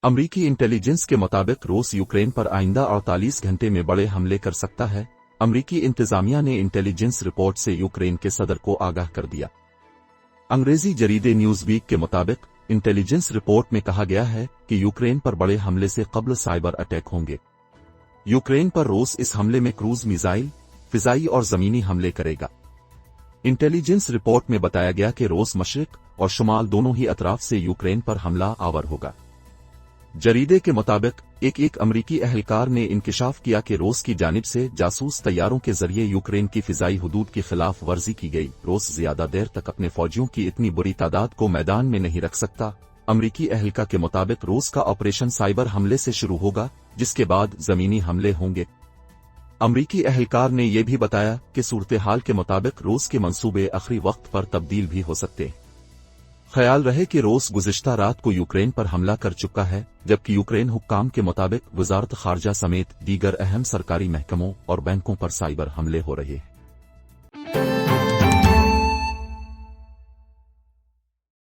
अमरीकी इंटेलिजेंस के मुताबिक रूस यूक्रेन पर आइंदा 48 घंटे में बड़े हमले कर सकता है। अमरीकी इंतजामिया ने इंटेलिजेंस रिपोर्ट से यूक्रेन के सदर को आगाह कर दिया। अंग्रेजी जरीदे न्यूज़ वीक के मुताबिक इंटेलिजेंस रिपोर्ट में कहा गया है कि यूक्रेन पर बड़े हमले से कब्ल साइबर अटैक होंगे। यूक्रेन पर रूस इस हमले में क्रूज मिसाइल, फिजाई और जमीनी हमले करेगा। इंटेलिजेंस रिपोर्ट में बताया गया कि रूस मशरिक और शुमाल दोनों ही अतराफ से यूक्रेन पर हमला आवर होगा। जरीदे के मुताबिक एक अमरीकी अहलकार ने इंकिशाफ किया कि रूस की जानिब से जासूस तैयारों के जरिए यूक्रेन की फिजाई हुदूद की खिलाफ वर्जी की गई। रूस ज्यादा देर तक अपने फौजियों की इतनी बुरी तादाद को मैदान में नहीं रख सकता। अमरीकी अहलकार के मुताबिक रूस का ऑपरेशन साइबर हमले से शुरू होगा, जिसके बाद जमीनी हमले होंगे। अमरीकी अहलकार ने यह भी बताया कि सूरत हाल के मुताबिक रूस के मंसूबे आखिरी वक्त पर तब्दील भी हो सकते हैं। ख्याल रहे कि रूस गुज़िश्ता रात को यूक्रेन पर हमला कर चुका है, जबकि यूक्रेन हुक्काम के मुताबिक वज़ारत ख़ारजा समेत दीगर अहम सरकारी महकमों और बैंकों पर साइबर हमले हो रहे हैं।